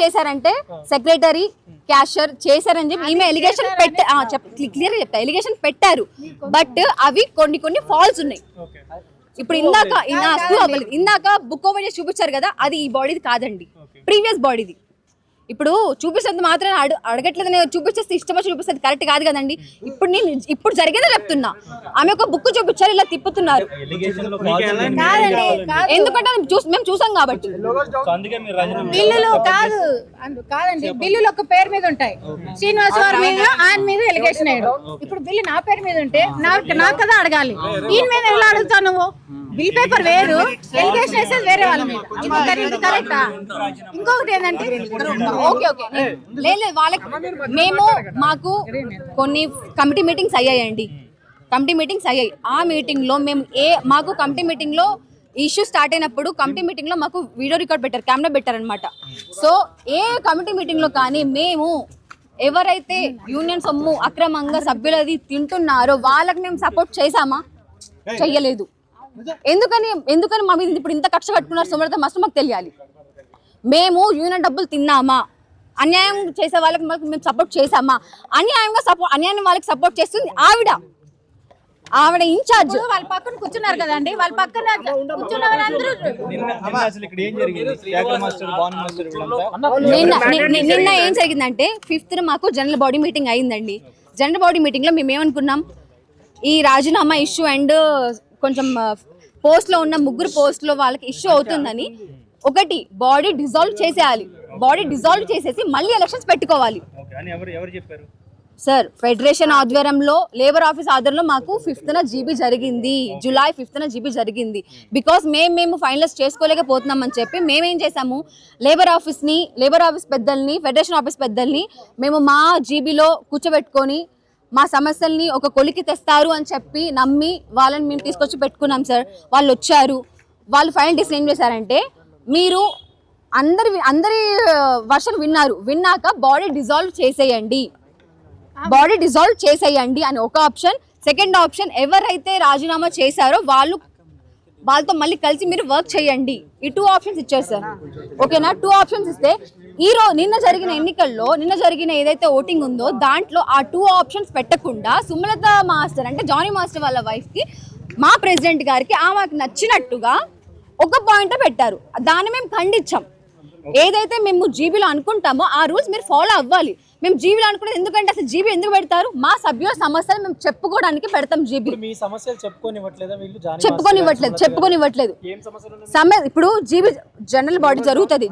చేశారంటే secretary cashier చేశారని చెప్పి ఈమె ఎలిగేషన్ క్లియర్ గా చెప్తా ఎలిగేషన్ పెట్టారు. బట్ అవి కొన్ని ఫాల్స్ ఉన్నాయి. ఇప్పుడు ఇందాక బుక్ ఓపెన్ చేసి చూపించారు కదా, అది ఈ బాడీది కాదండి, ప్రీవియస్ బాడీది. ఇప్పుడు చూపిస్తుంది మాత్రం అడగట్లేదు, చూపించేస్తే ఇష్టం వచ్చి చూపిస్తుంది, కరెక్ట్ కాదు కదండి. ఇప్పుడు జరిగేదే చెప్తున్నా. ఆమె ఒక బుక్ చూపించారు, ఇలా తిప్పుతున్నారు. ఎందుకంటే మేము చూసాం కాబట్టి. బిల్లులు కాదండి, బిల్లులు ఒక పేరు మీద ఉంటాయి. శ్రీనివాస వారి మీద ఆయన మీద ఎలిగేషన్ అయ్యాడు. ఇప్పుడు బిల్లు నా పేరు మీద ఉంటే నాకు కదా అడగాలి. ఈయన మీద ఎలా అడుగుతావు నువ్వు? బిల్ పేపర్ వేరు, ఎలిగేషన్ వేసేది వేరే వాళ్ళ మీద. ఇది కరెక్టా? ఇంకొకటి ఏంటంటే లేదు వాళ్ళకి మాకు కొన్ని కమిటీ మీటింగ్స్ అయ్యాయండి. ఆ మీటింగ్ లో మేము మాకు కమిటీ మీటింగ్ లో ఇష్యూ స్టార్ట్ అయినప్పుడు కమిటీ మీటింగ్ లో మాకు వీడియో రికార్డ్ పెట్టారు, కెమెరా పెట్టారనమాట. సో ఏ కమిటీ మీటింగ్ లో కానీ మేము ఎవరైతే యూనియన్ సొమ్ము అక్రమంగా సభ్యులది తింటున్నారో వాళ్ళకి మేము సపోర్ట్ చేసామా? చెయ్యలేదు. ఎందుకని మా మీద ఇప్పుడు ఇంత కక్ష కట్టుకున్నారు సుమలత మాస్టర్ మాకు తెలియాలి. మేము యూనియన్ డబ్బులు తిన్నామా? అన్యాయం చేసే వాళ్ళకి మేము సపోర్ట్ చేసామా? అన్యాయం వాళ్ళకి సపోర్ట్ చేస్తుంది ఆవిడ ఇన్ఛార్జ్. వాళ్ళ పక్కన కూర్చున్నారు కదండి, వాళ్ళ పక్కన కూర్చున్న వాళ్ళందరూ నిన్న ఏం జరిగిందంటే 5th మాకు జనరల్ బాడీ మీటింగ్ అయిందండి. జనరల్ బాడీ మీటింగ్ లో మేము ఏమనుకున్నాం, ఈ రాజీనామా ఇష్యూ అండ్ కొంచెం పోస్ట్ లో ఉన్న 3 పోస్టులో వాళ్ళకి ఇష్యూ అవుతుందని ఒకటి బాడీ డిజాల్వ్ చేసేయాలి. బాడీ డిజాల్వ్ చేసేసి మళ్ళీ ఎలక్షన్స్ పెట్టుకోవాలి. సార్ ఫెడరేషన్ ఆధ్వర్యంలో లేబర్ ఆఫీస్ ఆధ్వర్యంలో మాకు 5th జీబీ జరిగింది, జూలై 5th జీబీ జరిగింది. బికాస్ మేము ఫైనలైజ్ చేసుకోలేకపోతున్నాం అని చెప్పి మేమేం చేసాము, లేబర్ ఆఫీస్ పెద్దల్ని, ఫెడరేషన్ ఆఫీస్ పెద్దల్ని మేము మా జీబీలో కూర్చోబెట్టుకొని మా సమస్యల్ని ఒక కొలికి తెస్తారు అని చెప్పి నమ్మి వాళ్ళని మేము తీసుకొచ్చి పెట్టుకున్నాం సార్. వాళ్ళు వచ్చారు. వాళ్ళు ఫైనల్ డిసిషన్ ఏం చేశారంటే, మీరు అందరి వర్షన్ విన్నాక బాడీ డిజాల్వ్ చేసేయండి అని ఒక ఆప్షన్. సెకండ్ ఆప్షన్, ఎవరైతే రాజీనామా చేశారో వాళ్ళతో మళ్ళీ కలిసి మీరు వర్క్ చేయండి. ఈ 2 ఆప్షన్స్ ఇచ్చారు సార్. ఓకేనా? 2 ఆప్షన్స్ ఇస్తే నిన్న జరిగిన ఎన్నికల్లో ఏదైతే ఓటింగ్ ఉందో దాంట్లో ఆ 2 ఆప్షన్స్ పెట్టకుండా సుమలత మాస్టర్ అంటే జానీ మాస్టర్ వాళ్ళ వైఫ్ కి మా ప్రెసిడెంట్ గారికి ఆమెకు నచ్చినట్టుగా ఒక పాయింట్ పెట్టారు. దాన్ని మేము ఖండించాం. ఏదైతే మేము జీబీలో అనుకుంటామో ఆ రూల్స్ మీరు ఫాలో అవ్వాలి. మేము జీబీలో అనుకునేది ఎందుకంటే అసలు జీబీ ఎందుకు పెడతారు? మా సభ్యుల సమస్యలు మేము చెప్పుకోవడానికి పెడతాం జీబీ. చెప్పుకోనివ్వట్లేదు. ఇప్పుడు జీబీ జనరల్ బాడీ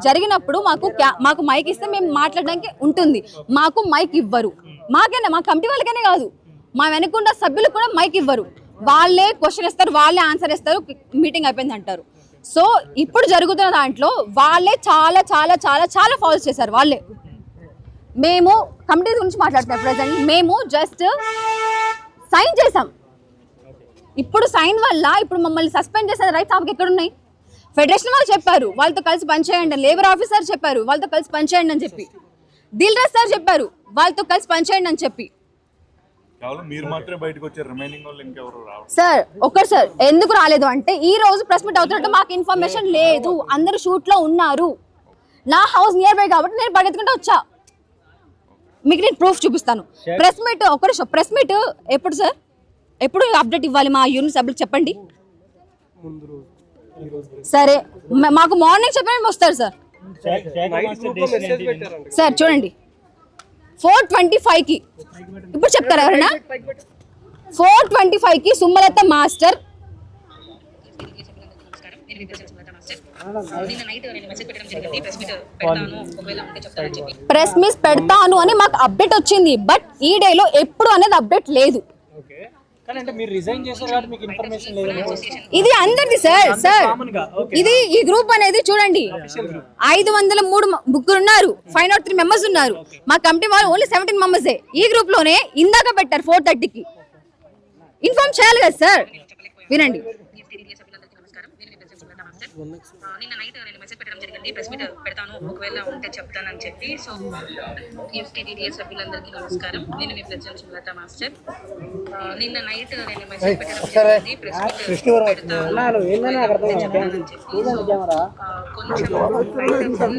జరిగినప్పుడు మాకు మైక్ ఇస్తే మేము మాట్లాడడానికి ఉంటుంది. మాకు మైక్ ఇవ్వరు. మా కమిటీ వాళ్ళకనే కాదు, మా వెనుకున్న సభ్యులు కూడా మైక్ ఇవ్వరు. వాళ్ళే క్వశ్చన్ ఇస్తారు, వాళ్ళే ఆన్సర్ ఇస్తారు, మీటింగ్ అయిపోయింది అంటారు. సో ఇప్పుడు జరుగుతున్న దాంట్లో వాళ్ళే చాలా చాలా చాలా చాలా ఫాల్స్ చేశారు. వాళ్ళే మేము కమిటీ గురించి మాట్లాడుతున్నాం. ప్రెసెంట్ మేము జస్ట్ సైన్ చేసాం. ఇప్పుడు సైన్ వల్ల ఇప్పుడు మమ్మల్ని సస్పెండ్ చేసే రైట్స్ ఆమెకి ఎక్కడున్నాయి? ఫెడరేషన్ వాళ్ళు చెప్పారు వాళ్ళతో కలిసి పనిచేయండి, లేబర్ ఆఫీసర్ చెప్పారు వాళ్ళతో కలిసి పనిచేయండి అని చెప్పి, దిల్ రాజ్ సార్ చెప్పారు వాళ్ళతో కలిసి పనిచేయండి అని చెప్పి. సార్ ఒక్కరు సార్ ఎందుకు రాలేదు అంటే, ఈ రోజు ప్రెస్ మీట్ అవుతున్నట్టు మాకు ఇన్ఫర్మేషన్ లేదు. అందరూ షూట్ లో ఉన్నారు. నా హౌస్ నియర్ బై కాబట్టి నేను పరిగెత్తుకుంటూ వచ్చా. మీకు నేను ప్రూఫ్ చూపిస్తాను. ప్రెస్ మీట్ ఎప్పుడు సార్? ఎప్పుడు అప్డేట్ ఇవ్వాలి మా యూనిట్ సభ్యులకు చెప్పండి. సరే మాకు మార్నింగ్ చెప్పిన వస్తారు సార్. సార్ చూడండి 4:25కి ఇప్పుడు చెప్తారా ఎవరైనా? 4:25కి సుమలత మాస్టర్ ప్రెస్ మీట్ పెడతాను అని మాకు అప్డేట్ వచ్చింది. బట్ ఈ డేలో ఎప్పుడు అనేది అప్డేట్ లేదు. ఇది అందరిది సార్. ఇది ఈ గ్రూప్ అనేది చూడండి 503 ముగ్గురు ఉన్నారు, 503 మెంబర్స్ ఉన్నారు. మా కమిటీ వాళ్ళు ఓన్లీ 17 మెంబర్సే. ఈ గ్రూప్ లోనే ఇందాక పెట్టారు 4:30కి. ఇన్ఫార్మ్ చేయాలి కదా సార్. వినండి. నిన్న నైట్ నేను మెసేజ్ పెట్టడం జరిగింది, ప్రెస్ మీట్ పెడతాను ఒకవేళ ఉంటే చెప్తానని చెప్పి. సో టీడీఎస్ సభ్యులందరికీ నమస్కారం. నేను మీ ప్రెసిడెంట్ సుమలత మాస్టర్. నిన్న నైట్ నేను మెసేజ్ పెట్టడం జరిగింది, ప్రెస్ మీట్ పెడతాను చెప్పి. కొంచెం